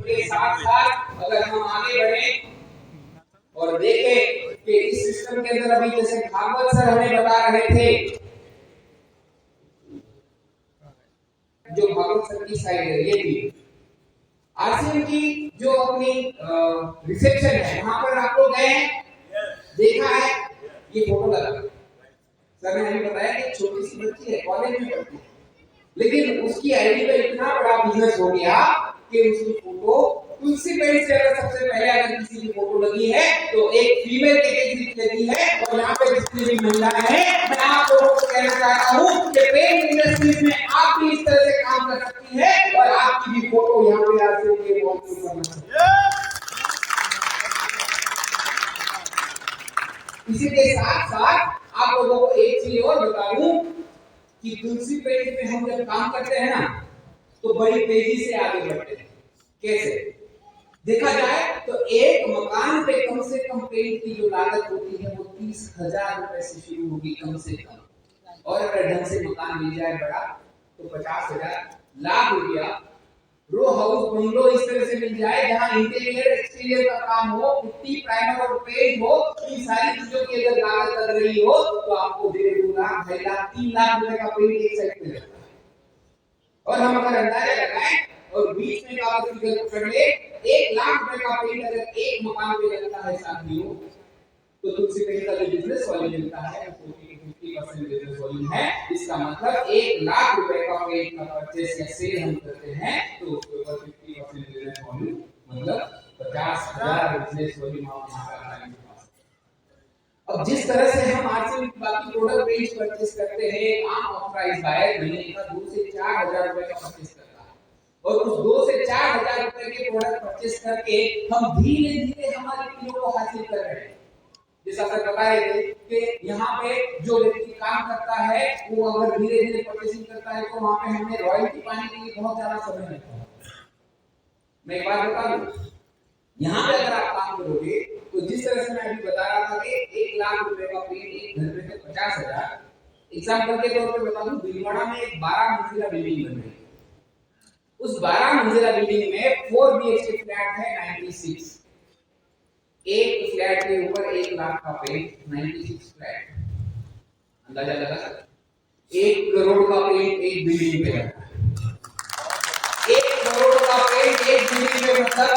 के साथ साथ अगर हम आगे बढ़े और देखें कि इस सिस्टम के अंदर अभी जैसे भागवत सर हमें बता रहे थे, जो भागवत सर की साइड है ये भी आरसीएम की जो अपनी रिसेप्शन है वहां पर आप लोग गए हैं, देखा है, ये फोटो लगा सर ने हमें बताया कि छोटी सी बच्ची है, कॉलेज में पढ़ती है, लेकिन उसकी आईडी पे इतना बड़ा बिजनेस हो गया कि उसकी फोटो तुलसी पेड़ से अगर सबसे पहले अगर किसी की फोटो लगी है तो एक फीमेल कैटेगरी लगी है। और यहाँ पे जितनी भी महिलाएं हैं, मैं आप लोगों को कहना चाहता हूँ कि पेंट इंडस्ट्रीज में आप भी इस तरह से काम कर सकती है और आपकी भी फोटो यहाँ पे आ सकती है। इसी के साथ साथ आप लोगों को एक चीज और बता दूं कि तुलसी पेड़ में हम जब काम करते हैं ना तो बड़ी तेजी से आगे बढ़ते हैं। कैसे देखा जाए तो एक मकान पे कम से कम पेंट की जो लागत होती है वो 30,000 रुपए से शुरू होगी कम से कम, और अगर ढंग से मकान मिल जाए बड़ा तो 50,000 लाख रुपया रो हाउस बंगलो इस तरह से मिल जाए जहां इंटीरियर एक्सटीरियर का काम हो, पुट्टी प्राइमर और पेंट हो, इन सारी चीजों की अगर लागत लग रही हो तो आपको 1.5 लाख 2.5 लाख 3 लाख रुपए का पेंट एक साइड पे लगता है। और हम अगर अंदाजा लगाएं और बीच में का फिगर पकड़ ले, 1 लाख रुपए का पेंट अगर एक मकान पे लगता है साथियों तो तुलसी पेंट का जो बिजनेस वॉल्यूम मिलता है वो 50% बिजनेस वॉल्यूम है। इसका मतलब 1 लाख रुपए का पेंट का परचेस या सेल हम करते हैं तो उसके ऊपर 50% बिजनेस वॉल्यूम मतलब 50,000 बिजनेस वॉल्यूम आप यहाँ पे। अब जिस तरह से हम आरसीएम की बाकी प्रोडक्ट रेंज परचेस करते हैं, आम ऑथराइज्ड बायर महीने का 2 से 4,000 रुपए का परचेस करता है और उस 2 से 4,000 रुपए के प्रोडक्ट परचेस करके हम धीरे धीरे हमारे किलो को हासिल कर रहे हैं। जैसा सर बता रहे थे कि यहाँ पे जो व्यक्ति काम करता है वो अगर धीरे धीरे परचेसिंग करता है तो वहां पे हमें रॉयल्टी पाने के लिए बहुत ज्यादा समय लगता है। मैं एक बात बता दूं, यहाँ पे अगर आप काम करोगे तो जिस तरह से मैं अभी बता रहा था कि 1 लाख रुपए का पेंट एक घर में तो 50,000, एग्जाम्पल के तौर पर बता दूं, भीलवाड़ा में एक 12 मंजिला बिल्डिंग बन रही है। उस 12 मंजिला बिल्डिंग में 4 BHK फ्लैट है 96, एक फ्लैट के ऊपर 1 लाख का पेंट, 96 फ्लैट, अंदाजा लगा सकते 1 करोड़ का पेंट एक बिल्डिंग पे लगता है। 1 करोड़ का पेंट एक बिल्डिंग पे मतलब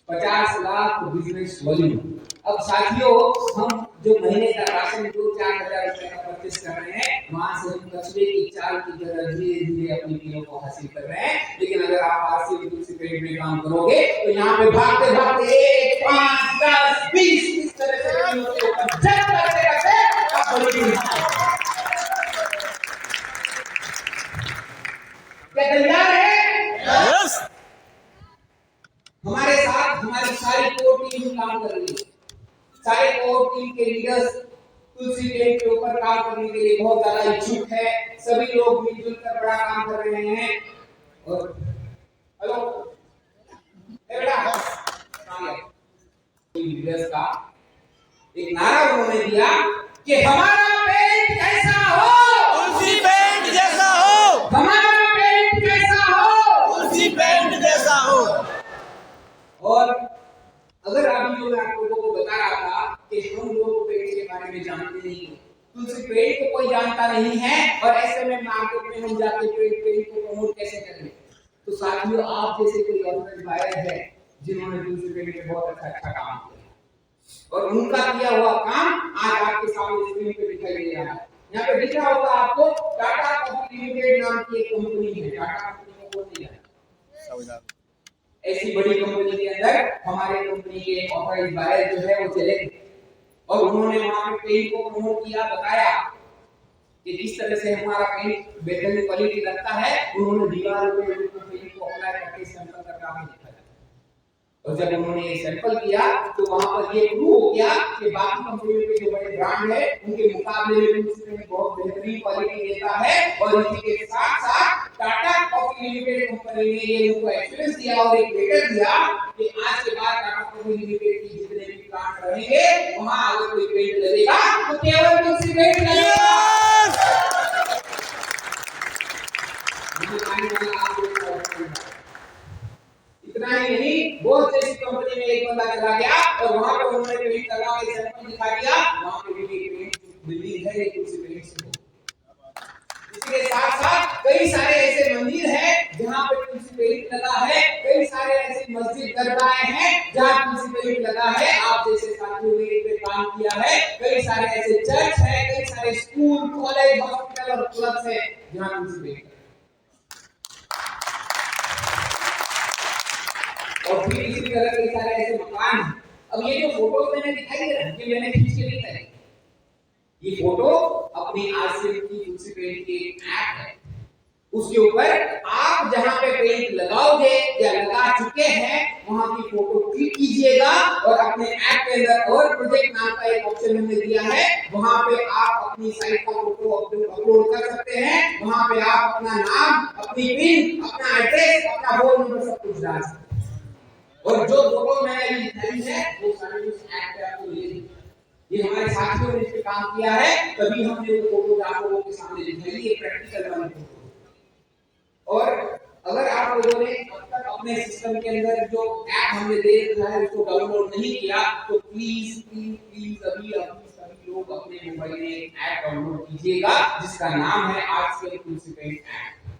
50 लाख बिजनेस वॉल्यूम। अब साथियों हम जो महीने का राशन 2-4 हजार रुपए का परचेस कर रहे हैं वहां से हम कचरे की चाल की तरह धीरे धीरे अपनी किलो को हासिल कर रहे हैं। लेकिन अगर आप आरसीएम तुलसी पेंट में काम करोगे तो यहाँ पे भागते भागते 1, 5, 10, 20 इस तरह से किलो के ऊपर जब करते करते आप बड़ी क्या तैयार है? यस। हमारे साथ हमारी सारी कोर टीम काम कर रही है। सारे कोर टीम के लीडर्स तुलसी पेंट के ऊपर काम करने के लिए बहुत ज्यादा इच्छुक है। सभी लोग मिलजुल कर बड़ा काम कर रहे हैं। और हेलो बेटा लीडर्स का एक नारा उन्होंने दिया कि हमारा पेंट कैसा हो, तुलसी पेंट जैसा हो, हमारा पेंट कैसा हो, तुलसी पेंट जैसा हो। और अगर अभी जो मैं आप लोगों को बता रहा था कि हम लोग पेंट के बारे में जानते नहीं, तुलसी पेंट को कोई जानता नहीं है और ऐसे में मार्केट में हम जाके पेंट को प्रमोट कैसे करें, तो साथियों आप जैसे कोई ऑर्गेनाइज बायर है जिन्होंने तुलसी पेंट में बहुत अच्छा काम किया और उनका किया हुआ काम आज आपके सामने स्क्रीन पे दिखाई दे रहा है। यहाँ पे दिख रहा होगा आपको टाटा कॉफी लिमिटेड नाम की एक कंपनी है। टाटा कंपनी को कौन नहीं जानता? ऐसी बड़ी कंपनी के अंदर हमारे कंपनी के ऑथराइज्ड बायर जो है वो चले और उन्होंने वहां पे पेंट को प्रमोट किया, बताया कि किस तरह से हमारा पेंट बेहतरीन क्वालिटी लगता है। उन्होंने दीवार पे पेंट को अप्लाई करके सैंपल का काम दिखाया और जब उन्होंने ये सैंपल किया तो वहां पर ये प्रूव हो गया कि बाकी कंपनियों के जो बड़े ब्रांड है उनके मुकाबले में उसमें बहुत बेहतरीन क्वालिटी देता है। और इसी के साथ साथ टाटा कॉफी लिमिटेड कंपनी ने ये उनको एक्सपीरियंस दिया और एक लेटर दिया कि आज के बाद टाटा कॉफी लिमिटेड की जितने भी प्लांट रहेंगे वहां अगर कोई पेंट लगेगा तो केवल तुलसी पेंट लगेगा। इतना ही नहीं, बहुत से कंपनी में एक बंदा चला गया और वहां पे उन्होंने पेंट करवा के सैंपल दिखा दिया, वहां पे भी पेंट बिल्डिंग है लेकिन उसी पेंट से हो। इसके साथ साथ कई सारे ऐसे मंदिर हैं जहां पे तुलसी पेंट लगा है, कई सारे ऐसे मस्जिद दरगाहें हैं जहां तुलसी पेंट लगा है। आप जैसे साथियों ने इस पे काम किया है। कई सारे ऐसे चर्च है, कई सारे स्कूल, कॉलेज, हॉस्पिटल और क्लब्स है जहां तुलसी पेंट। और फिर इसी तरह कई सारे ऐसे मकान हैं। अब ये जो फोटोज मैंने दिखाई है ना, ये मैंने खींच के नहीं लाई। ये फोटो अपनी आरसीएम की तुलसी पेंट की एक ऐप है। उसके ऊपर आप जहां पे पेंट लगाओगे या लगा चुके हैं वहां की फोटो क्लिक कीजिएगा और अपने ऐप के अंदर और प्रोजेक्ट नाम का एक ऑप्शन हमने दिया है, वहां पे आप अपनी साइट का फोटो अपलोड कर सकते हैं। वहां पे आप अपना नाम, अपनी पिन, अपना एड्रेस, अपना फोन नंबर सब कुछ डाल सकते हैं। और जो फोटो मैंने अभी दिखाई है वो सारी उस ऐप पे आपको मिलेगी। ये हमारे साथियों ने इस पे काम किया है, तभी हमने वो फोटो आप लोगों के सामने दिखाई। ये प्रैक्टिकल वाली फोटो। और अगर आप लोगों ने अब तक अपने सिस्टम के अंदर जो ऐप हमने दे रखा है उसको डाउनलोड नहीं किया तो प्लीज प्लीज प्लीज अभी सभी लोग अपने मोबाइल में एक ऐप डाउनलोड कीजिएगा जिसका नाम है आरसीएम तुलसी पेंट ऐप।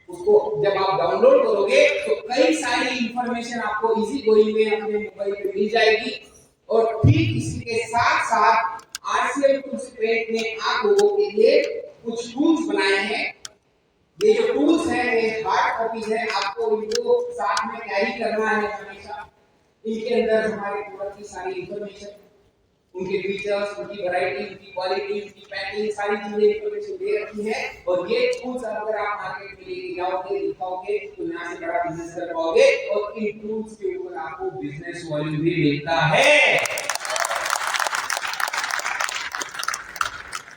उसको जब आप डाउनलोड करोगे तो कई सारी इंफॉर्मेशन आपको इजी गोइंग में अपने मोबाइल पे मिल जाएगी। और ठीक इसी के साथ साथ आरसीएम तुलसी पेंट ने आप लोगों के लिए कुछ टूल्स बनाए हैं। ये जो टूल्स हैं ये हार्ड कॉपीज है, आपको इनको साथ में कैरी करना है हमेशा। इनके अंदर हमारे प्रोडक्ट की सारी इंफॉर्मेशन, उनके फीचर्स, उनकी वैरायटी, उनकी क्वालिटी, उनकी पैकिंग, सारी चीजें इंफॉर्मेशन दे रखी है। और ये टूल्स अगर आप मार्केट में लेके जाओगे, दिखाओगे तो यहाँ से बड़ा बिजनेस कर पाओगे। और इन टूल्स के ऊपर आपको बिजनेस वॉल्यूम भी मिलता है।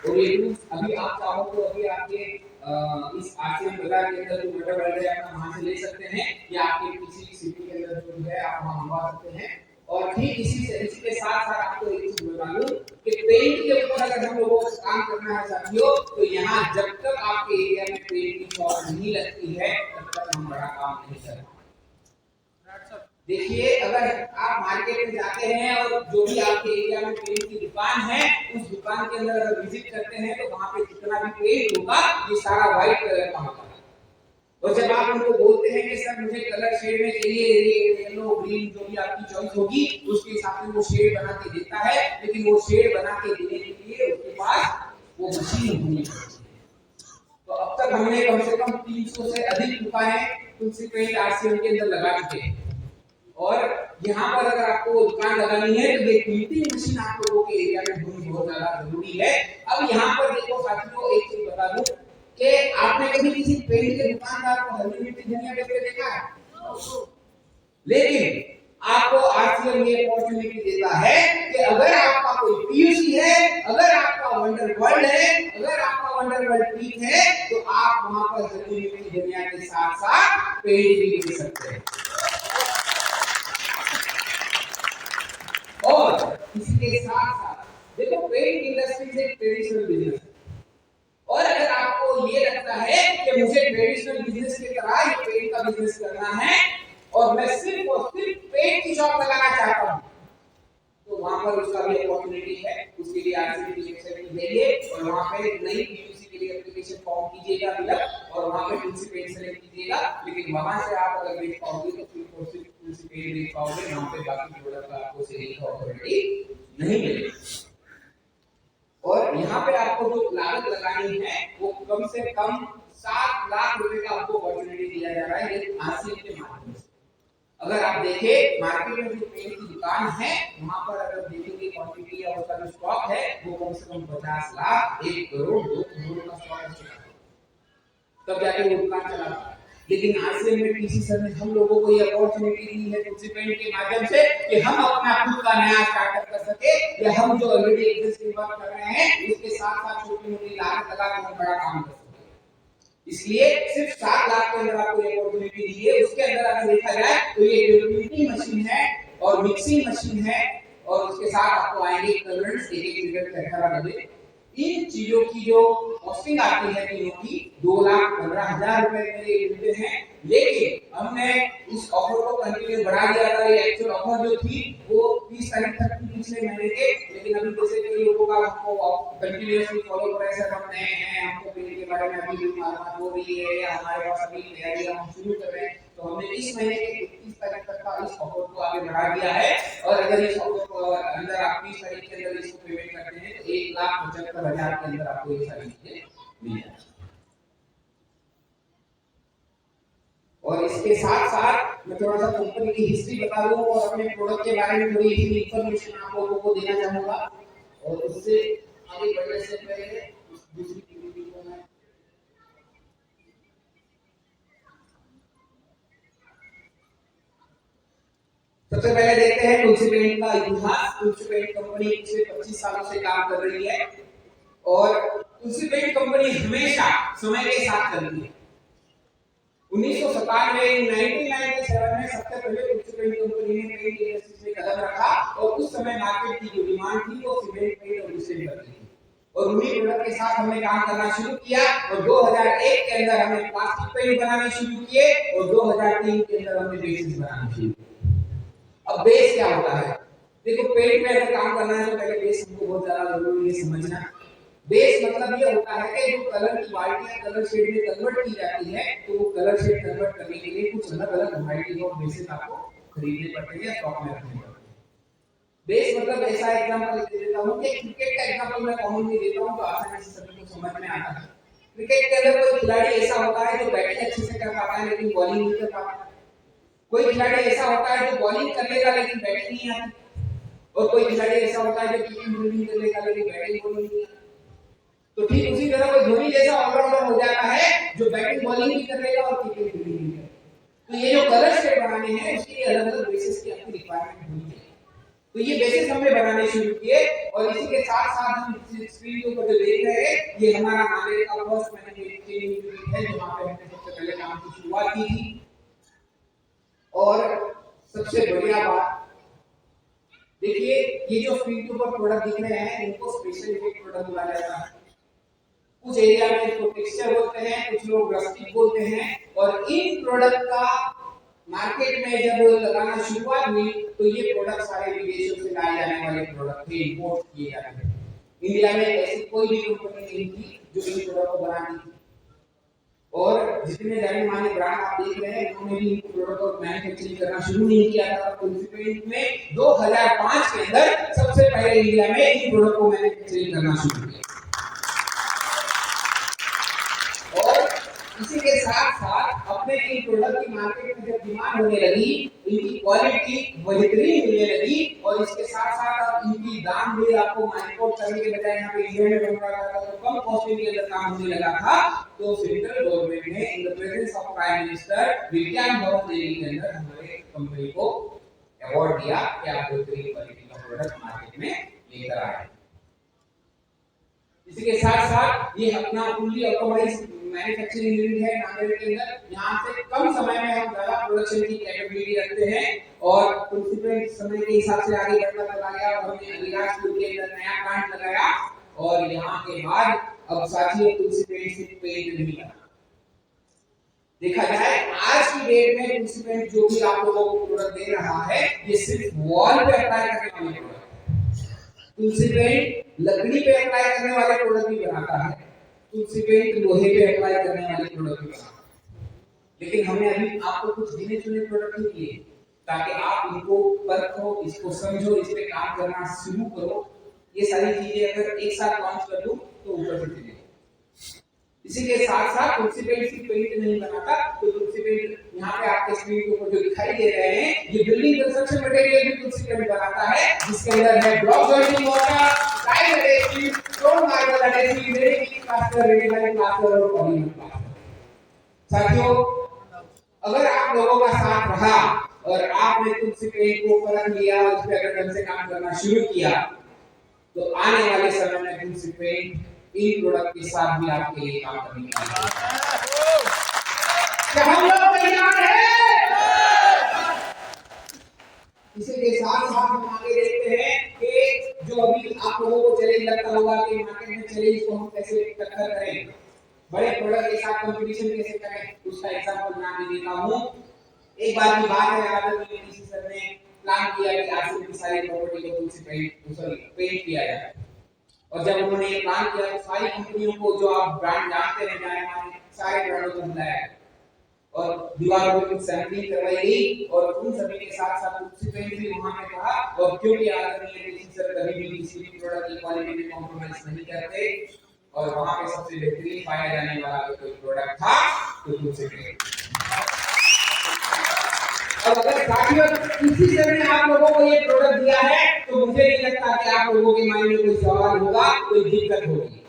और ये टूल्स अभी आप चाहो तो अभी आपके इस आरसीएम बाजार के अंदर जो मेटा वर्ल्ड है आप वहां से ले सकते हैं, या आपके किसी सिटी के अंदर जो है आप वहां मंगवा सकते हैं। और ठीक इसी के साथ साथ आपको एक चीज बता दूं कि पेंट के ऊपर अगर हम लोगों को काम करना है साथियों, तो यहाँ जब तक आपके एरिया में पेंट की शॉप नहीं लगती है तब तक हम बड़ा काम नहीं कर सकते। देखिए, अगर आप मार्केट में जाते हैं और जो भी आपके एरिया में पेंट की दुकान है उस दुकान के अंदर अगर विजिट करते हैं तो वहां पे जितना भी पेंट होगा ये सारा व्हाइट कलर का होगा। और जब आप उनको बोलते हैं कि सर मुझे कलर शेड में चाहिए, येलो, ग्रीन, जो भी आपकी चॉइस होगी उसके हिसाब से वो शेड बना के देता है, लेकिन वो शेड बना के देने के लिए उसके पास वो मशीन होनी चाहिए। तो अब तक हमने कम से कम 300 से अधिक दुकानें तुलसी पेंट आरसीएम के अंदर लगा चुके हैं। और यहाँ पर अगर आपको दुकान लगानी है तो ये प्रिंटिंग मशीन आप लोगों के एरिया में होनी बहुत ज्यादा जरूरी है। अब यहाँ पर देखो साथियों, एक चीज बता दूं कि आपने कभी किसी पेंट के दुकानदार को हल्दी मिर्ची धनिया बेचते देखा है? लेकिन आपको आरसीएम ये अपॉर्चुनिटी देता है कि अगर आपका कोई पीयूसी है, अगर आपका वंडर वर्ल्ड है, अगर आपका वंडर वर्ल्ड ठीक है तो आप वहां पर हल्दी मिर्ची धनिया के साथ साथ पेंट भी दे सकते हैं। और इसी के साथ साथ देखो, पेंट इंडस्ट्री एक ट्रेडिशनल बिजनेस है। और अगर आपको ये लगता है कि मुझे ट्रेडिशनल बिजनेस की तरह ये पेंट का बिजनेस करना है और मैं सिर्फ और सिर्फ पेंट की शॉप लगाना चाहता हूँ, तो वहां पर उसका भी अपॉर्चुनिटी है। उसके लिए आरसीएम की वेबसाइट जाइए और वहां पे नई पीयूसी के लिए एप्लीकेशन फॉर्म कीजिएगा फिलअप, और वहां पे तुलसी पेंट सेलेक्ट कीजिएगा। लेकिन वहां से आप अगर बेच पाओगे तो सिर्फ और सिर्फ तुलसी पेंट बेच पाओगे, वहां पे बाकी प्रोडक्ट का आपको सेलिंग का ऑथोरिटी नहीं मिलेगी। और यहाँ पे आपको जो लागत लगानी है वो कम से कम 7 लाख रुपए का आपको अपॉर्चुनिटी दिया जा रहा है ये आरसीएम के माध्यम से। अगर आप देखें मार्केट में जो पेंट की दुकान है वहां पर अगर देखेंगे क्वांटिटी या उसका जो स्टॉक है वो कम से कम 50 लाख, 1 करोड़, 2 करोड़ का स्टॉक है, तब जाके वो दुकान चला रहा है। लेकिन आरसीएम में टीसी सर ने हम लोगों को ये अपॉर्चुनिटी दी है तुलसी पेंट के माध्यम से कि हम अपना खुद का नया स्टार्टअप कर सके, या हम जो ऑलरेडी एग्जिस्टिंग वर्क कर रहे हैं उसके साथ साथ छोटी मोटी लागत लगा के हम बड़ा काम कर सके। इसलिए सिर्फ 7 लाख के अंदर आपको ये अपॉर्चुनिटी दी है। उसके अंदर अगर देखा जाए तो ये प्रिंटिंग मशीन है और मिक्सिंग मशीन है, और उसके साथ आपको आएंगे कलर्स, एक लीटर का 18 डब्बे, इन चीजों की जो कॉस्टिंग आती है तीनों की 2,15,000 रुपए मेरे मिलते हैं। लेकिन हमने इस ऑफर को कंटिन्यू बढ़ा दिया था। ये एक्चुअल ऑफर जो थी वो 30 तारीख तक थी पिछले महीने के, लेकिन अभी जैसे कई लोगों का हमको कंटिन्यूअसली फॉलो कर रहे हैं, सर हम नए हैं, हमको पेड़ के बारे में अभी भी मालूम हो रही है या हमारे पास अभी तैयारी हम शुरू कर रहे हैं, तो हमने इस महीने के 31 तारीख तक का इस ऑफर को आगे बढ़ा दिया है। और अगर इस ऑफर को अंदर आप 30 तारीख के अंदर इसको पेमेंट करते हैं तो 1,75,000 के अंदर आपको ये सारी चीजें मिल जाएगी। और इसके साथ साथ मैं थोड़ा सा कंपनी की हिस्ट्री बता दूं और अपने प्रोडक्ट के बारे में थोड़ी इंफॉर्मेशन आप लोगों को देना चाहूंगा। और उससे आगे बढ़ने से पहले दूसरी वीडियो को मैं सबसे पहले देखते हैं तुलसी पेंट का इतिहास। तुलसी पेंट कंपनी पिछले 25 सालों से काम कर रही है और तुलसी पेंट कंपनी हमेशा समय के साथ चलती है। 1997 में सबसे पहले तुलसी पेंट कंपनी ने पेंट इंडस्ट्री में कदम रखा और उस समय मार्केट की जो डिमांड थी वो सीमेंट पेंट और मिश्रण पर थी और उन्हीं प्रोडक्ट के साथ हमने काम करना शुरू किया और 2001 के अंदर हमने प्लास्टिक पेंट बनाने शुरू किए और 2003 के अंदर हमने बेसिस बनाने शुरू किए। अब बेस क्या होता है? देखो, पेंट में अगर काम करना है तो पहले बेस हमको बहुत ज्यादा जरूरी है समझना। बेस मतलब ये होता है कि जो कलर की क्वालिटी कलर शेड में कन्वर्ट की जाती है, तो वो कलर शेड कन्वर्ट करने के लिए कुछ अलग अलग वैरायटी ऑफ बेसिस आपको खरीदने पड़ते हैं, स्टॉक में रखने पड़ते हैं। बेस मतलब ऐसा एग्जांपल दे देता हूं कि क्रिकेट का एग्जांपल मैं कॉमनली देता हूं तो आसानी से सभी को समझ में आता है। क्रिकेट के अंदर कोई खिलाड़ी ऐसा होता है जो बैटिंग अच्छे से कर पाता है लेकिन बॉलिंग नहीं कर पाता। कोई खिलाड़ी ऐसा होता है जो बॉलिंग कर लेगा लेकिन बैटिंग नहीं आती, और कोई खिलाड़ी ऐसा होता है जो कीपिंग फील्डिंग कर लेगा लेकिन बैटिंग बॉलिंग नहीं आती। तो ठीक उसी तरह कोई धोनी जैसा ऑलराउंडर हो जाता है जो बैटिंग बॉलिंग भी कर लेगा और कीपिंग फील्डिंग भी करेगा। तो ये जो कलर शेड बनाने हैं उसके लिए अलग अलग बेसिस की आपकी रिक्वायरमेंट होनी चाहिए। तो ये बेसिस हमने बनाने शुरू किए और इसी के साथ साथ हम स्क्रीन के ऊपर जो देख रहे हैं ये हमारा नाले का फर्स्ट मैन्युफैक्चरिंग यूनिट है जहां पे हमने सबसे पहले काम की शुरुआत की थी। और सबसे बढ़िया बात देखिए, ये जो स्क्रीन के ऊपर प्रोडक्ट दिख रहे हैं इनको स्पेशल इफेक्ट प्रोडक्ट बोला जाता है। कुछ एरिया में इसको टेक्सचर बोलते हैं, कुछ लोग रस्टिक बोलते हैं। और इन प्रोडक्ट का मार्केट में जब लगाना शुरुआत हुई तो ये प्रोडक्ट सारे विदेशों से लाए जाने वाले प्रोडक्ट थे, इंपोर्ट किए जाते थे। इंडिया में ऐसी कोई भी कंपनी नहीं थी जो इन प्रोडक्ट को बनाती थी। और जितने जाने माने ब्रांड आप देख रहे हैं उन्होंने भी इन प्रोडक्ट को मैन्युफैक्चरिंग करना शुरू नहीं किया था। तुलसी पेंट में 2005 के अंदर सबसे पहले इंडिया में इन प्रोडक्ट को मैन्युफैक्चरिंग करना शुरू किया। इसी के साथ साथ अपने इन प्रोडक्ट की मार्केट में जब डिमांड होने लगी, इनकी क्वालिटी बेहतरीन मिलने लगी और इसके साथ साथ अब इनकी दाम भी आपको माइक्रोड करने के बजाय यहाँ पे इंडिया में बन रहा था तो कम कॉस्ट के अंदर काम होने लगा था। तो सेंट्रल गवर्नमेंट ने in the presence of prime minister विज्ञान भवन दिल्ली के अंदर हमारे कंपनी को अवार्ड दिया कि आप बेहतरीन क्वालिटी का प्रोडक्ट मार्केट में लेकर आए। इसी के साथ साथ ये अपना फुल्ली ऑटोमाइज्ड मैन्युफैक्चरिंग यूनिट है नांदेड़ के अंदर। यहाँ से कम समय में हम ज्यादा प्रोडक्शन की कैपेबिलिटी रखते हैं और तुलसी पेंट समय के हिसाब से आगे बढ़ता चला गया और हमने अलीराजपुर के अंदर नया प्लांट लगाया और यहाँ के बाद अब साथियों तुलसी पेंट सिर्फ पेंट नहीं बना। देखा जाए आज की डेट में तुलसी पेंट जो भी आप लोगों को प्रोडक्ट दे रहा है ये सिर्फ वॉल पे अप्लाई करने वाले प्रोडक्ट। तुलसी पेंट लकड़ी पे अप्लाई करने वाले प्रोडक्ट भी बनाता है, तुलसी पेंट लोहे पे अप्लाई करने वाले प्रोडक्ट भी बनाता है। लेकिन हमने अभी आपको कुछ गिने चुने प्रोडक्ट ही दिए ताकि आप इनको परखो, इसको समझो, इस पे काम करना शुरू करो। ये सारी चीजें अगर एक साथ लॉन्च कर दूं तो ऊपर से चलेगा। इसी के साथ साथ तुलसी पेंट सिर्फ पेंट नहीं बनाता, तो तुलसी पेंट यहाँ पे आपके स्क्रीन के ऊपर जो दिखाई दे रहे हैं ये बिल्डिंग कंस्ट्रक्शन मटेरियल भी तुलसी पेंट बनाता है जिसके अंदर है block jointing water, tile adhesive, stone marble adhesive, ready plaster, ready plaster और पॉलीमर प्लास्टर। साथियों, अगर आप लोगों का साथ रहा और आपने तुलसी पेंट को परख लिया और उस पे अगर ढंग से काम करना शुरू किया तो आने वाले समय में तुलसी पेंट इन प्रोडक्ट के साथ भी आपके लिए काम करने के लिए क्या हम लोग तैयार हैं? इसी के साथ साथ हम आगे देखते हैं कि जो अभी आप लोगों को चैलेंज लगता होगा कि मार्केट में चैलेंज को हम कैसे टक्कर करें, बड़े प्रोडक्ट के साथ कंपटीशन कैसे करें, उसका एग्जांपल मैं आपको देता हूं। एक बार की बात है, आदरणीय डीसी सर ने प्लान किया कि आज से सारी प्रॉपर्टी को तुलसी पेंट किया जाए। और जब उन्होंने ये प्लान किया तो सारी कंपनियों को, जो आप ब्रांड जानते हैं जाने माने सारे ब्रांडों को बुलाया और दीवारों पर कुछ सैंपलिंग करवाई गई और उन सभी के साथ साथ तुलसी पेंट भी वहां पे कहा। और क्योंकि आदरणीय डीसी सर कभी भी किसी भी प्रोडक्ट की क्वालिटी में कॉम्प्रोमाइज नहीं करते और वहां पे सबसे बेहतरीन पाया जाने वाला कोई प्रोडक्ट था तो तुलसी पेंट। और अगर साथियों किसी से ने आप लोगों को ये प्रोडक्ट दिया है तो मुझे नहीं लगता कि आप लोगों के माइंड में कोई सवाल होगा, कोई दिक्कत होगी।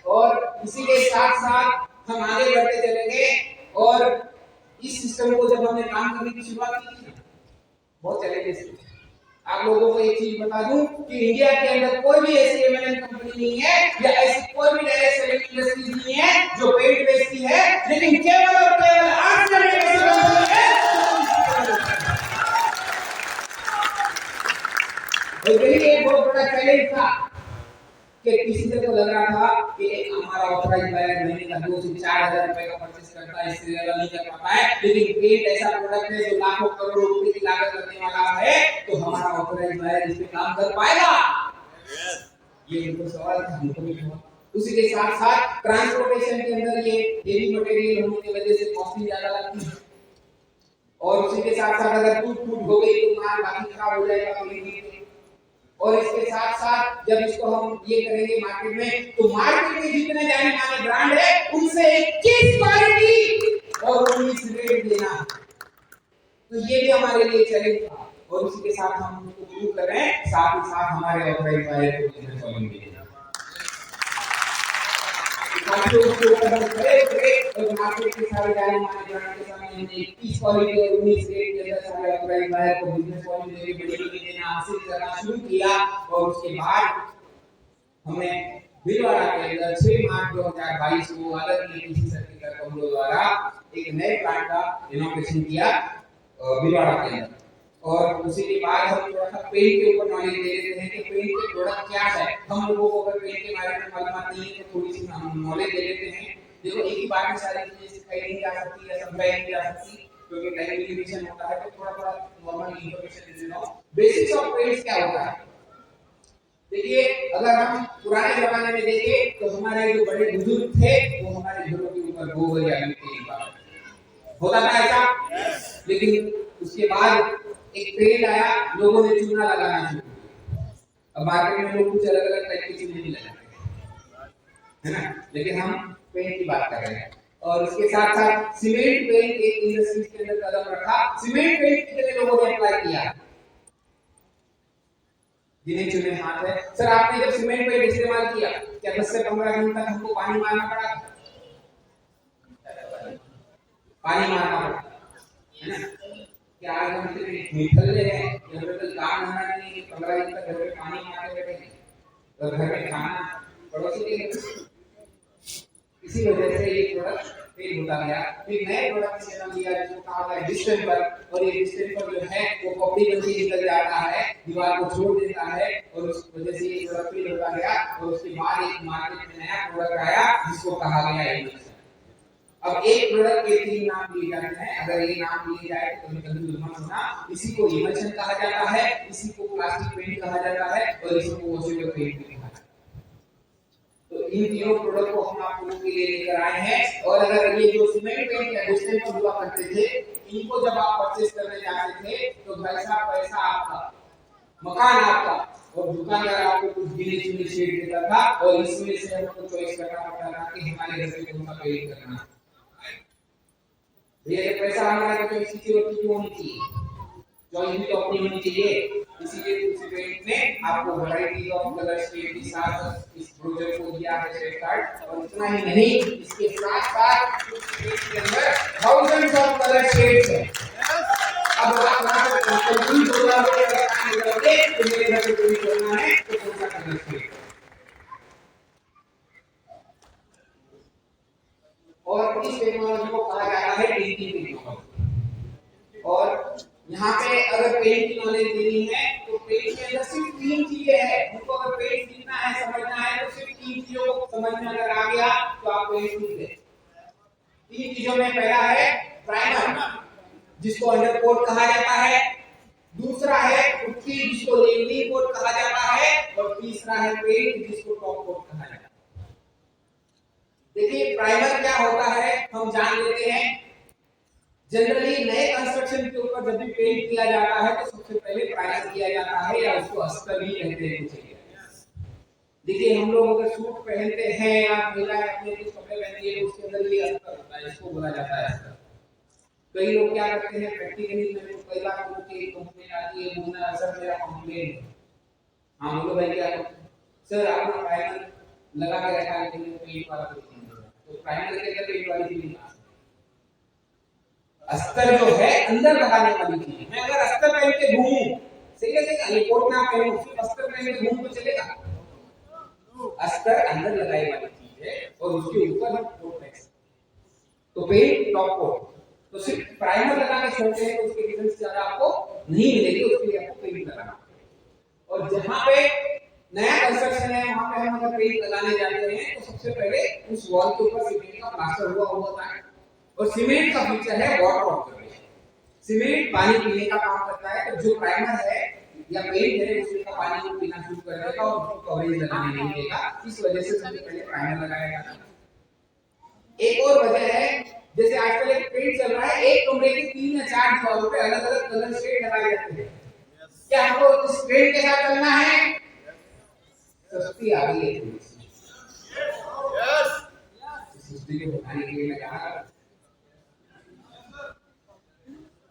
और इसी के साथ साथ हम आगे बढ़ते चलेंगे। और इस सिस्टम को जब हमने काम करने की शुरुआत की थी, बहुत चैलेंजेस थे। आप लोगों को एक चीज बता दूं कि इंडिया के अंदर कोई भी ऐसी एमएनएम कंपनी नहीं है या ऐसी कोई भी डायरेक्ट सेलिंग इंडस्ट्री नहीं है जो पेंट बेचती है, लेकिन केवल और केवल आज के यही एक बहुत बड़ा चैलेंज था कि किसी को लग रहा था कि हमारा ऑथराइज्ड बायर महीने का 2 से 4,000 रुपए का परचेस करता है, इससे ज्यादा नहीं कर पाता है। लेकिन पेंट ऐसा प्रोडक्ट है जो लाखों करोड़ों रुपए की लागत लगने वाला है, तो हमारा ऑथराइज्ड बायर इस पे काम कर पाएगा? ये एक सवाल था। उसी के साथ साथ ट्रांसपोर्टेशन के अंदर ये हेवी मटेरियल होने की वजह से कॉस्टिंग ज्यादा लगती है। और उसी के साथ साथ अगर टूट हो गई तो माल बाकी खराब हो जाएगा क्वालिटी। और इसके साथ साथ जब इसको हम ये करेंगे मार्केट में, तो मार्केट में जितने जाने माने ब्रांड है उनसे 21 क्वालिटी और 19 रेट देना, तो ये भी हमारे लिए चैलेंज था। और उसी के साथ हम उसको प्रूव कर रहे हैं, साथ ही साथ हमारे ऑथराइज्ड बायर को बिजनेस सॉल्यूशन देना। और मार्केट के सारे जाने माने ब्रांड के सामने हमने 21 क्वालिटी और 19 रेट के अंदर सारे ऑथराइज्ड बायर को बिजनेस सॉल्यूशन देना हासिल करना शुरू किया। और उसके बाद हमने भीलवाड़ा के अंदर 6 मार्च 2022 को आदरणीय डीसी सर के कमलों द्वारा एक नए प्लांट का इनॉग्रेशन किया भीलवाड़ा के अंदर। और उसी के बाद हम थोड़ा सा पेंट के ऊपर नॉलेज ले लेते हैं कि पेंट के प्रोडक्ट क्या है। हम लोगों को अगर पेंट के बारे में मालूम नहीं है तो थोड़ी सी हम नॉलेज ले लेते हैं। देखो एक ही बार में सारी चीजें सिखाई नहीं जा सकती या समझाई नहीं जा सकती, क्योंकि टाइम लिमिटेशन होता है। तो थोड़ा थोड़ा नॉर्मल इंफॉर्मेशन दे देना। बेसिक्स ऑफ पेंट्स क्या होता है? देखिए, अगर हम पुराने जमाने में देखें तो हमारे जो बड़े बुजुर्ग थे वो हमारे घरों के ऊपर गोबर या मिट्टी होता था ऐसा। लेकिन उसके बाद एक ट्रेंड आया, लोगों ने चूना लगाना शुरू किया। अब मार्केट में लोग कुछ अलग अलग टाइप की चीजें लगाते हैं, है ना, लेकिन हम पेंट की बात कर रहे हैं। और उसके साथ साथ सीमेंट पेंट एक इंडस्ट्री के अंदर कदम रखा। सीमेंट पेंट कितने लोगों ने अप्लाई किया? जिन्हें चुने हाथ है। सर आपने जब सीमेंट पेंट इस्तेमाल किया क्या 10 से 15 दिन तक हमको पानी मारना पड़ा? पानी मारना पड़ा, है ना? क्या आज हम इतने निठल्ले हैं कि हमें तो काम होना नहीं है, 15 दिन तक घर में पानी मारते बैठे और घर में खाना पड़ोसी के इसी वजह से ये प्रोडक्ट फेल होता गया। फिर नए प्रोडक्ट से जन्म लिया जिसको कहा गया डिस्टेंपर। और ये डिस्टेंपर जो है वो कपड़ी बन के निकल जाता है, दीवार को छोड़ देता है और उस वजह से ये प्रोडक्ट फेल होता गया। और उसके बाद एक मार्केट में नया प्रोडक्ट आया जिसको कहा गया एमिशन। अब एक प्रोडक्ट के 3 नाम लिए जाते हैं। अगर ये नाम लिए जाए तो कभी मत होना। इसी को इमल्शन कहा जाता है, इसी को प्लास्टिक पेंट कहा जाता है और इसी को वॉशेबल पेंट भी कहा जाता है। तो इन तीनों प्रोडक्ट को हम आप लोगों के लिए लेकर आए हैं। और अगर ये जो सीमेंट पेंट या डिस्टेंपर हुआ करते थे, इनको जब आप परचेस करने जाते थे तो पैसा आपका, मकान आपका और दुकानदार आपको कुछ गिने चुने शेड देता था। और इसमें से हमको चॉइस करना पड़ता था कि हमारे घर पे कौन सा पेंट करना है। ये पैसा हमारा तो इसी की होनी चाहिए, चॉइस भी तो अपनी होनी चाहिए। इसीलिए तुलसी पेंट में आपको वैरायटी ऑफ कलर शेड के साथ इस ब्रोचर को दिया है शेड कार्ड। और इतना ही नहीं, इसके साथ साथ तुलसी पेंट के अंदर थाउजेंड्स ऑफ कलर शेड्स हैं। अब आप कंप्लीट हो जाओगे अगर काम करोगे तो मेरे घर पे कोई करना है तो कौन सा कलर शेड। और इस टेक्नोलॉजी को कहा जाता है टेक्निकल टेक्नोलॉजी। और यहाँ पे अगर पेंट की नॉलेज देनी है तो पेज के अंदर सिर्फ 3 चीजें हैं। उनको अगर पेज सीखना है, समझना है तो सिर्फ 3 चीजों को समझ में अगर आ गया तो आप पेज सीख गए। 3 चीजों में पहला है प्राइमर जिसको अंडरकोट कहा जाता है, दूसरा है पुट्टी जिसको लेवलिंग कोट कहा जाता है, और तीसरा है पेंट जिसको टॉप कोट कहा जाता है। देखिए प्राइमर क्या होता है हम जान लेते हैं। जनरली नए कंस्ट्रक्शन के ऊपर जब भी पेंट किया जाता है तो सबसे पहले प्राइमर किया जाता है, या उसको अस्तर भी कहते हैं कुछ एरिया। देखिए हम लोग अगर सूट पहनते हैं या महिला अपने कुछ कपड़े पहनती है तो उसके अंदर ये अस्तर होता है, इसको बोला जाता है अस्तर। कई लोग क्या करते हैं प्रैक्टिकली में कई बार उनके कंप्लेंट आती है मुन्ना सर मेरा कंप्लेंट, हाँ बोलो भाई क्या सर आपने प्राइमर लगा के रखा है लेकिन पेंट वाला कुछ नहीं है, तो प्राइमर के अंदर पेंट वाली फीलिंग आ सकती है। अस्तर जो है अंदर लगाने वाली चीज है। मैं अगर अस्तर पहन के घूमूं सही लगेगा, ये कोट ना पहनूं सिर्फ अस्तर पहन के घूमूं तो चलेगा? अस्तर अंदर लगाने वाली चीज है और उसके ऊपर हम कोट पहन सकते हैं। तो पेंट टॉप कोट तो सिर्फ प्राइमर लगा के छोड़ते हैं तो उसके रिजल्ट ज्यादा आपको नहीं मिलेगी, उसके लिए आपको पेंट लगाना पड़ेगा। और जहां पे नया कंस्ट्रक्शन है वहां पे हम अगर पेंट लगाने जाते हैं तो सबसे पहले उस वॉल के ऊपर सीमेंट का प्लास्टर हुआ होता है, और सीमेंट का फीचर है वाटर ऑब्जर्वेशन। सीमेंट पानी पीने का काम करता है, तो जो प्राइमर है या पेंट है उसमें का पानी को पीना शुरू कर देगा और उसको कवरेज लगाने नहीं देगा। इस वजह से सबसे पहले प्राइमर लगाया जाता है। एक और वजह है जैसे आजकल एक पेंट चल रहा है, एक कमरे की 3 या 4 दीवारों पे अलग अलग कलर शेड लगाए जाते हैं। क्या हमको इस पेंट के साथ चलना है? सस्ती आ गई है थोड़ी सी, सस्ती को बताने के लिए मैं कहा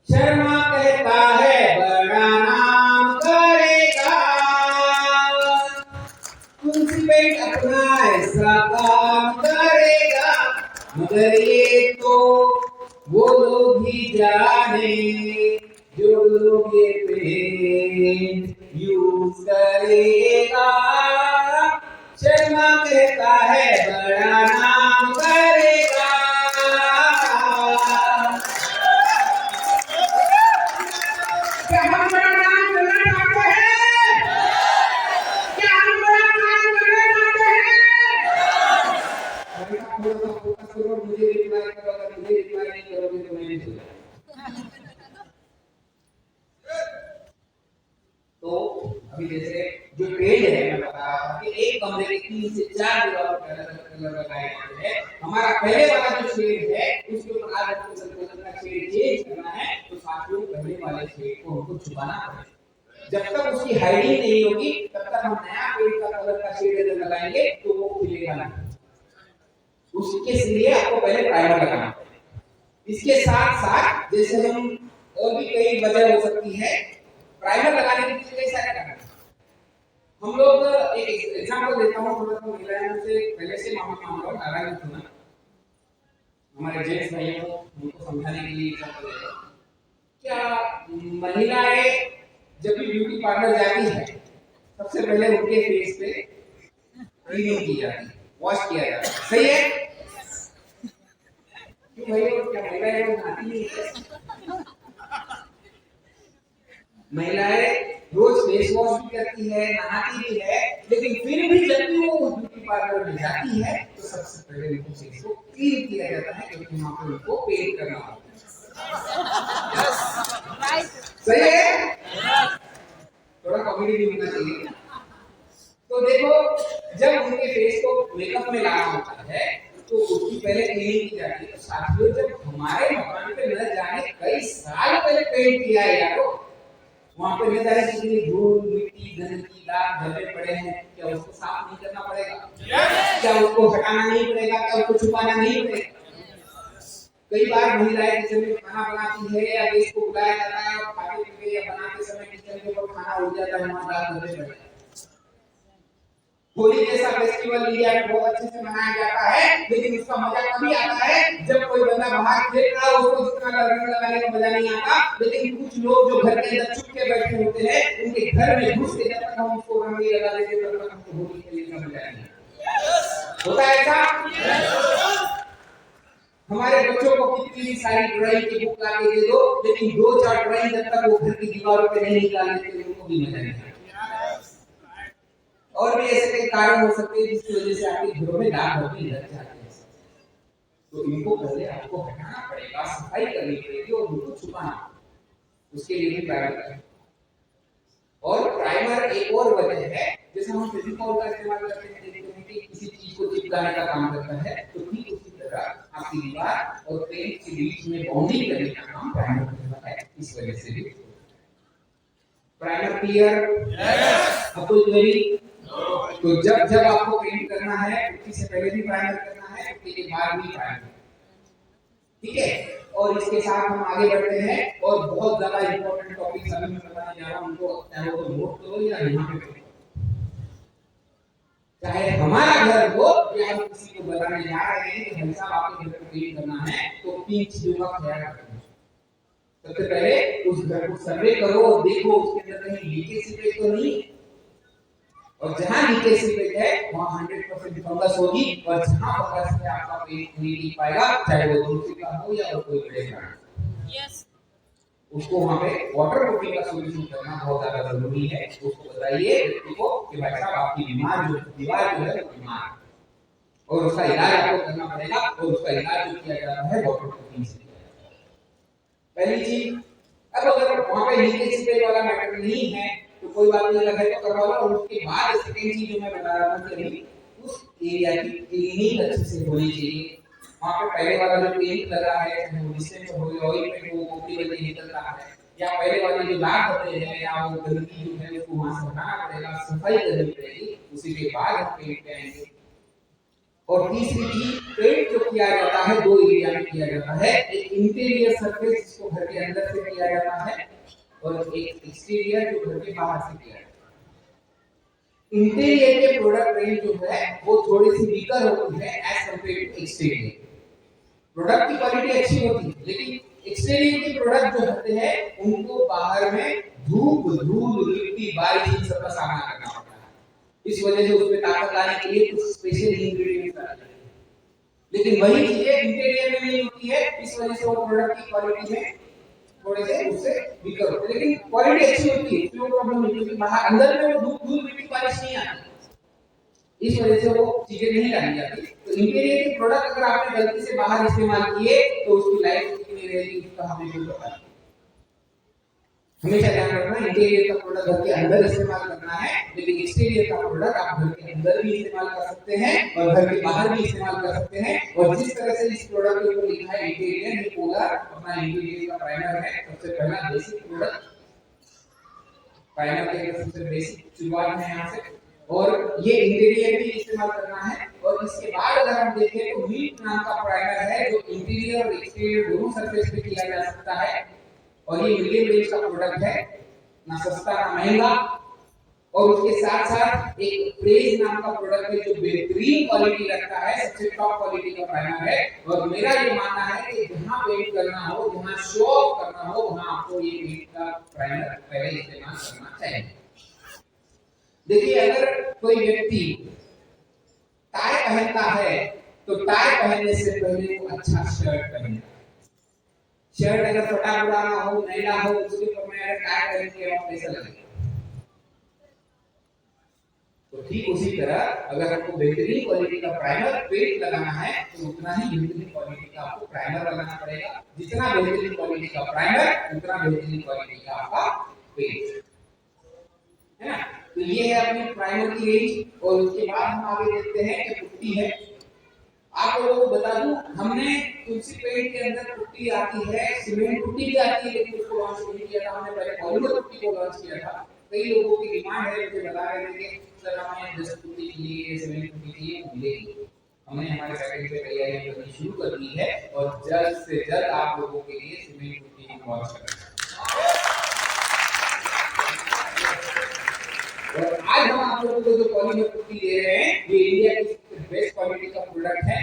शर्मा कहता है बड़ा नाम करेगा, तुलसी पेंट अपना ऐसा काम करेगा, मगर ये तो वो लोग ही जाने जो लोग ये पेंट यूज करेगा। शर्मा कहता है बड़ा नाम करेगा। क्या हम बड़ा नाम करना चाहते हैं? क्या हम बड़ा नाम करना चाहते हैं? थोड़ा सा फोकस करो, मुझे रिप्लाई करो, अगर मुझे रिप्लाई नहीं करोगे तो मैं नहीं सुनूंगा। तो अभी जैसे जो पेड़ है मैं बता रहा था कि एक कमरे के 3 से 4 दीवारों पर अलग अलग कलर लगाए जाते हैं। हमारा पहले वाला जो शेड है उसके ऊपर आज कलर का शेड चेंज करना है तो साथियों पहले वाले शेड को हमको छुपाना पड़ेगा। जब तक उसकी हाइडिंग नहीं होगी तब तक हम नया पेड़ का कलर का शेड अगर लगाएंगे तो वो खुलेगा नहीं। उसके लिए आपको पहले प्राइमर लगाना पड़ेगा। इसके साथ साथ जैसे हम और भी कई वजह हो सकती है प्राइमर लगाने के लिए कई सारे कारण। हम लोग एक एग्जांपल देता हूं, थोड़ा सा महिलाओं से पहले से माफी मांग रहा हूं, नाराज मत होना। हमारे जेंट्स भाइयों को उनको समझाने के लिए एग्जांपल दे रहा हूं। क्या महिलाएं जब भी ब्यूटी पार्लर जाती है सबसे पहले उनके फेस पे क्लीनिंग की जाती है, वॉश किया जाता है, सही है? क्यों भाइयों, क्या महिलाएं लोग नहाती नहीं है? महिलाएं रोज फेस वॉश भी करती है, नहाती भी है, लेकिन फिर भी जब भी वो ब्यूटी पार्लर में जाती है तो सबसे पहले उनको फेस को क्लीन किया जाता है क्योंकि वहां पर उनको पेंट करना होता है। सही है? थोड़ा कॉमेडी भी होना चाहिए। तो देखो जब उनके फेस को मेकअप में लाना होता है तो उसकी पहले क्लीनिंग की जाती है। तो साथियों जब हमारे मकान पे न जाने कई साल पहले पेंट किया है यारो, वहां पे न जाने कितनी धूल मिट्टी गंदगी दाग धब्बे पड़े हैं, क्या उसको साफ नहीं करना पड़ेगा? क्या उसको हटाना नहीं पड़ेगा? क्या उसको छुपाना नहीं पड़ेगा? कई बार महिलाएं किचन में खाना बनाती है या गैस को बुलाया जाता है और खाते पीते या बनाते समय किचन के ऊपर खाना उड़ जाता है, वहां दाग धब्बे पड़े। होली जैसा फेस्टिवल इंडिया में बहुत अच्छे से मनाया जाता है, लेकिन उसका मजा तभी आता है जब कोई बंदा बाहर खेल रहा है, उसको जितना रंग लगाने का मजा नहीं आता। लेकिन कुछ लोग जो घर के अंदर चुप के बैठे होते हैं उनके घर में घुस के जब तक हम उसको रंग नहीं लगा देते तब तक हमको होली खेलने का मजा नहीं आता। होता है ऐसा? हमारे बच्चों को कितनी सारी ड्राइंग की बुक ला के दे दो, लेकिन 2-4 ड्राइंग जब तक वो घर की दीवारों पे नहीं निकाल देते उनको भी मजा नहीं आता। और भी ऐसे कई कारण हो सकते हैं जिसकी वजह से आपके घरों में दाग धब्बे लग जाते हैं। तो इनको पहले आपको हटाना पड़ेगा, सफाई करनी पड़ेगी और उनको छुपाना, उसके लिए भी प्राइमर करें। और प्राइमर एक और वजह है, जैसे हम फेविकॉल का इस्तेमाल करते हैं, देखते हैं कि किसी चीज को चिपकाने का काम करता है, तो ठीक उसी तरह आपकी दीवार और पेंट के बीच में बाउंड्री करने का काम प्राइमर करता है। इस वजह से भी प्राइमर क्लियर? यस। अब कोई क्वेरी? तो जब आपको पेंट करना है, पुट्टी से पहले भी प्राइमर करना है, पुट्टी के बाद भी प्राइमर, ठीक है। और इसके साथ हम आगे बढ़ते हैं और बहुत ज्यादा इंपॉर्टेंट टॉपिक अभी मैं बताने जा रहा हूं, उनको चाहे वो नोट करो या यहाँ पे करो। चाहे हमारा घर हो या हम किसी को बताने जा रहे हैं कि भाई साहब आपके घर को पेंट करना है, तो 3 चीजों का ख्याल रखना। सबसे पहले उस घर को सर्वे करो और देखो उसके अंदर कहीं लीकेज सीपेज तो नहीं, और जहां लीकेज सीपेज है वहां 100% फंगस होगी, और जहां फंगस है आपका पेंट नहीं टिक पाएगा, चाहे वो तुलसी का हो या कोई बड़े प्लांट। यस। उसको वहां पे वाटर प्रूफिंग का सॉल्यूशन करना बहुत ज्यादा जरूरी है। उसको बताइए व्यक्ति को कि भाई साहब आपकी दीवार जो है वो बीमार, और उसका इलाज आपको करना पड़ेगा, और उसका इलाज जो किया जाता है वाटर प्रूफिंग से। पहली चीज, अब अगर वहां पे लीकेज सीपेज वाला मैटर नहीं है तो कोई बात नहीं, लगा तो करवा लो। और उसके बाद सेकंड चीज जो मैं बता रहा था कि उस एरिया की क्लीनिंग अच्छे से होनी चाहिए। वहां पे पहले वाला जो पेंट लगा है, वो डिस्टेंस हो गया, ऑयल पेंट वो कोटी बन के निकल रहा है, या पहले वाले जो दाग होते हैं या वो गंदगी जो है उसको वहां से हटाना पड़ेगा, सफाई करनी पड़ेगी, उसी के बाद हम पेंट करेंगे। और तीसरी चीज, पेंट जो किया जाता है 2 एरिया में किया जाता है, एक इंटीरियर सरफेस जिसको घर के अंदर से किया जाता है, और एक एक्सटीरियर जो घर के बाहर से किया जाता है। इंटीरियर के प्रोडक्ट रेंज जो है वो थोड़ी सी वीकर होती है as compared to exterior. Product की क्वालिटी अच्छी होती है, लेकिन एक्सटीरियर के प्रोडक्ट जो होते हैं उनको बाहर में धूप, धूल, मिट्टी, बारिश इन सब का सामना करना पड़ता है। इस वजह से उसमें ताकत लाने के लिए कुछ स्पेशल इंग्रेडिएंट्स डालते हैं, लेकिन वही चीजें इंटीरियर में नहीं होती है। इस वजह से वो प्रोडक्ट की क्वालिटी में थोड़े से उससे वीकर होते हैं, लेकिन क्वालिटी अच्छी होती है, इसमें प्रॉब्लम नहीं होती। बाहर अंदर में वो धूप, धूल, मिट्टी, बारिश नहीं आती, इस वजह से वो चीजें नहीं डाली जाती। तो इंटीरियर के प्रोडक्ट अगर आपने गलती से बाहर इस्तेमाल किए तो उसकी लाइफ कितनी रहेगी उसका हमें नहीं पता। हमेशा ध्यान रखना, इंटीरियर का प्रोडक्ट घर के अंदर इस्तेमाल करना है, लेकिन एक्सटीरियर का प्रोडक्ट आप घर के अंदर भी इस्तेमाल कर सकते हैं और घर के बाहर भी इस्तेमाल कर सकते हैं। और जिस तरह से इस प्रोडक्ट के ऊपर लिखा है इंटीरियर, ये पूरा अपना इंटीरियर का प्राइमर है। सबसे पहला बेसिक प्रोडक्ट प्राइमर के सबसे बेसिक शुरुआत है यहाँ से, और ये इंटीरियर भी इस्तेमाल करना है। और इसके बाद अगर हम देखें तो मीट नाम का प्राइमर है जो इंटीरियर और एक्सटीरियर दोनों सरफेस पे किया जा सकता है, और ये मीडियम रेंज का प्रोडक्ट है, ना सस्ता ना महंगा। और उसके साथ साथ एक प्रेज नाम का प्रोडक्ट है जो बेहतरीन क्वालिटी रखता है, सबसे टॉप क्वालिटी का प्राइमर है। और मेरा ये मानना है कि जहां पेंट करना हो, जहां शो ऑफ करना हो, वहां आपको ये पेंट का प्राइमर पहले इस्तेमाल करना चाहिए। देखिए, अगर कोई व्यक्ति टाई पहनता है तो टाई पहनने से पहले वो अच्छा शर्ट पहने। शर्ट अगर फटा फटा ना हो, मैला हो, उसके ऊपर में अगर टाई पहन के आप कैसा लगेगा? तो ठीक उसी तरह अगर आपको बेहतरीन क्वालिटी का प्राइमर पेंट लगाना है तो उतना ही बेहतरीन क्वालिटी का आपको प्राइमर लगाना पड़ेगा। जितना बेहतरीन क्वालिटी का प्राइमर उतना बेहतरीन क्वालिटी का आपका पेंट, है ना। तो ये है अपनी प्राइमर की रेंज। और उसके बाद हम आगे देखते हैं कि पुट्टी है। आप लोगों को बता दूं, हमने तुलसी पेंट के अंदर पुट्टी आती है, सीमेंट पुट्टी भी आती है, लेकिन उसको लॉन्च नहीं किया था हमने, पहले पॉलीमर पुट्टी को लॉन्च किया था। कई लोगों की डिमांड है, मुझे बता रहे थे कि सर हमें 10 पुट्टी चाहिए, सीमेंट पुट्टी चाहिए, मिलेगी। हमने हमारे पैकेज पे तैयारियां करनी शुरू कर दी है और जल्द से जल्द आप लोगों के लिए सीमेंट पुट्टी को लॉन्च करेंगे। और आज हम आप लोगों को जो पॉलीमर पुट्टी दे रहे हैं, ये इंडिया की बेस्ट क्वालिटी का प्रोडक्ट है।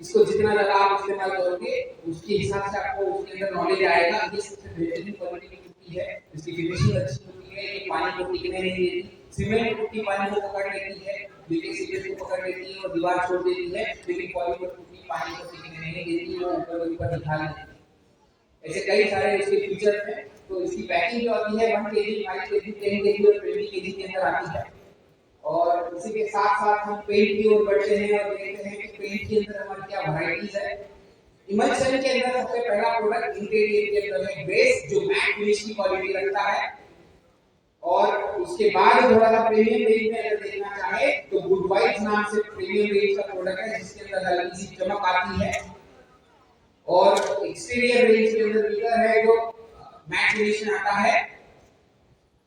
इसको जितना ज्यादा आप इस्तेमाल करोगे उसके हिसाब से आपको उसके अंदर नॉलेज आएगा। ये सबसे बेहतरीन क्वालिटी की पुट्टी है, इसकी फिनिशिंग अच्छी होती है, ये पानी को टिकने नहीं देती। सीमेंट पुट्टी पानी को पकड़ लेती है, लीकेज सीपेज को पकड़ लेती है और दीवार छोड़ देती है, लेकिन पॉलीमर पुट्टी पानी को टिकने नहीं देती, वो ऊपर निकाल देती है। ऐसे कई सारे इसके फीचर्स हैं। तो इसकी पैकिंग जो आती है 1 kg, 5 kg, 10 kg और 20 kg के अंदर आती है। और इसी के साथ साथ हम पेंट की ओर बढ़ते हैं और देखते हैं कि पेंट के अंदर हमारी क्या वैरायटीज है। इमल्शन के अंदर सबसे पहला प्रोडक्ट इंटीरियर के अंदर है बेस, जो मैट फिनिश की क्वालिटी रखता है। और उसके बाद थोड़ा सा प्रीमियम रेंज में अगर देखना चाहे तो गुड वाइब्स नाम से प्रीमियम रेंज का प्रोडक्ट है, जिसके अंदर हल्की सी चमक आती है। और एक्सटीरियर रेंज के अंदर लीडर है जो मैट फिनिश में आता है,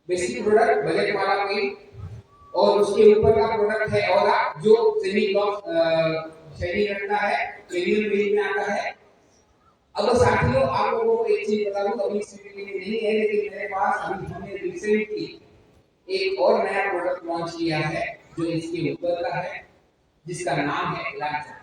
बेसिक प्रोडक्ट बजट वाला पेंट। और उसके ऊपर का प्रोडक्ट है ऑरा, जो सेमी ग्लॉस शेडिंग रखता है, प्रीमियम रेंज में आता है। अब साथियों, आप लोगों को एक चीज बता दूं, अभी इस वीडियो में नहीं है, लेकिन मेरे पास अभी हमने रिसेंटली एक और नया प्रोडक्ट लॉन्च किया है जो इसके ऊपर का है, जिसका नाम है इलांचा।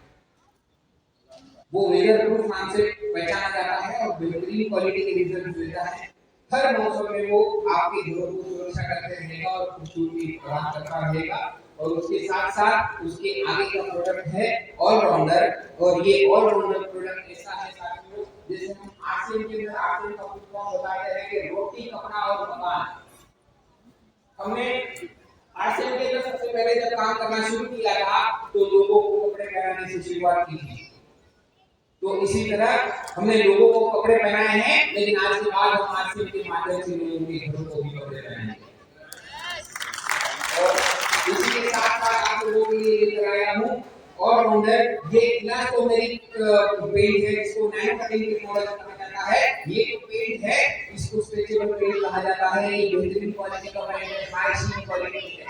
वो वेदर प्रूफ नाम से पहचाना जाता है और बेहतरीन क्वालिटी के रिजल्ट देता है। हर मौसम में वो आपके घरों को सुरक्षा करते रहेगा और खूबसूरती प्रदान करता रहेगा। और उसके साथ साथ उसके आगे का प्रोडक्ट है ऑलराउंडर, और ये ऑलराउंडर प्रोडक्ट ऐसा है साथियों, जैसे हम आरसीएम के अंदर आरसीएम का फुल बताते हैं कि रोटी, कपड़ा और मकान। हमने आरसीएम के अंदर सबसे पहले जब काम करना शुरू किया था तो लोगों को कपड़े पहनाने से शुरुआत की थी। तो इसी तरह हमने लोगों को कपड़े पहनाए हैं, लेकिन आज के बाद हम आरसीएम के माध्यम से लोगों के घरों को भी कपड़े पहनाएंगे। और इसी के साथ साथ आप लोगों के लिए लेकर आया हूँ ऑलराउंडर। ये इलास्टोमेरिक पेंट है, जिसको नैनो कटिंग टेक्नोलॉजी कहा जाता है। ये जो पेंट है इसको स्ट्रेचेबल पेंट कहा जाता है। ये बेहतरीन क्वालिटी का पेंट है, हाई शीट क्वालिटी है।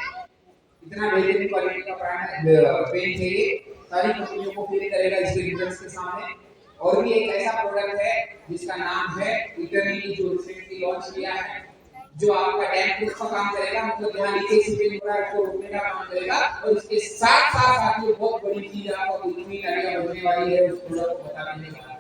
इतना बेहतरीन क्वालिटी का पेंट है ये, सारी कंपनियों को फील करेगा इसके रिजल्ट्स के सामने। और भी एक ऐसा प्रोडक्ट है जिसका नाम है इटर्निटी, जो रिसेंटली लॉन्च किया है, जो आपका डैम प्रूफ का काम करेगा, मतलब जहां नीचे सीमेंट हो रहा है उसको रोकने का काम करेगा। और इसके साथ साथ साथियों बहुत बड़ी चीज आपको इतनी आगे बढ़ने वाली है उस प्रोडक्ट को बताने के बाद,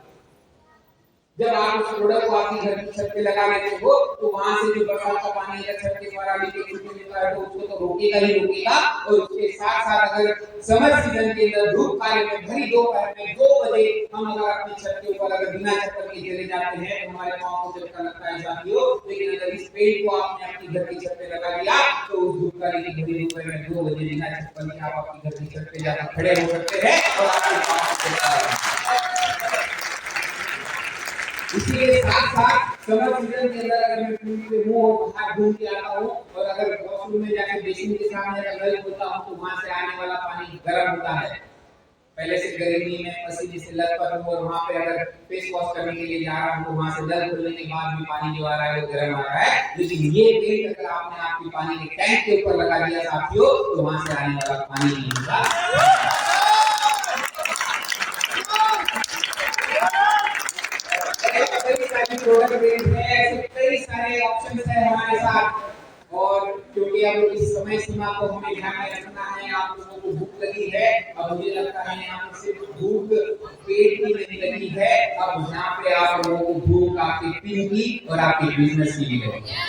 जब आप उस प्रोडक्ट को आपकी घर की छत पे लगा लेते हो तो वहां से जो बरसात का पानी या छत के द्वारा लीकेज होता है तो उसको तो रोकेगा ही रोकेगा। और उसके साथ साथ अगर समर सीजन के अंदर धूप काले में भरी दोपहर में 2 बजे हम अगर अपनी छत के ऊपर अगर बिना चप्पल के चले जाते हैं तो हमारे पाँव को झटका लगता है साथियों। लेकिन अगर इस पेड़ को आपने अपनी घर की छत पे लगा दिया तो उस धूप काले की भरी दोपहर में 2 बजे बिना चप्पल के आप अपनी घर की छत पे जाकर खड़े हो सकते हैं और आपके पाँव को झटका लगेगा। इसी के साथ साथ समर सीजन के अंदर अगर मैं पूल पे हूँ और बाहर घूम के आता हूँ और अगर वॉशरूम में जाके बेसिन के सामने अगर नल खोलता हूँ तो वहां से आने वाला पानी गर्म होता है। पहले से गर्मी में पसीने से लथपथ हूँ और वहां पे अगर फेस वॉश करने के लिए जा रहा हूँ तो वहां से नल खोलने के बाद भी पानी जो आ रहा है वो गर्म आ रहा है। लेकिन ये पेंट अगर आपने आपके पानी के टैंक के ऊपर लगा दिया साथियों तो वहां से आने वाला पानी नहीं होगा। प्रोडक्ट रेंज में ऐसे कई सारे ऑप्शंस हैं हमारे साथ। और क्योंकि अब इस समय सीमा को हमें ध्यान में रखना है, आप लोगों को भूख लगी है, अब मुझे लगता है यहाँ पे सिर्फ भूख पेट की नहीं लगी है, अब यहाँ पे आप लोगों को भूख आपके पीने की और आपके बिजनेस की भी लगी है।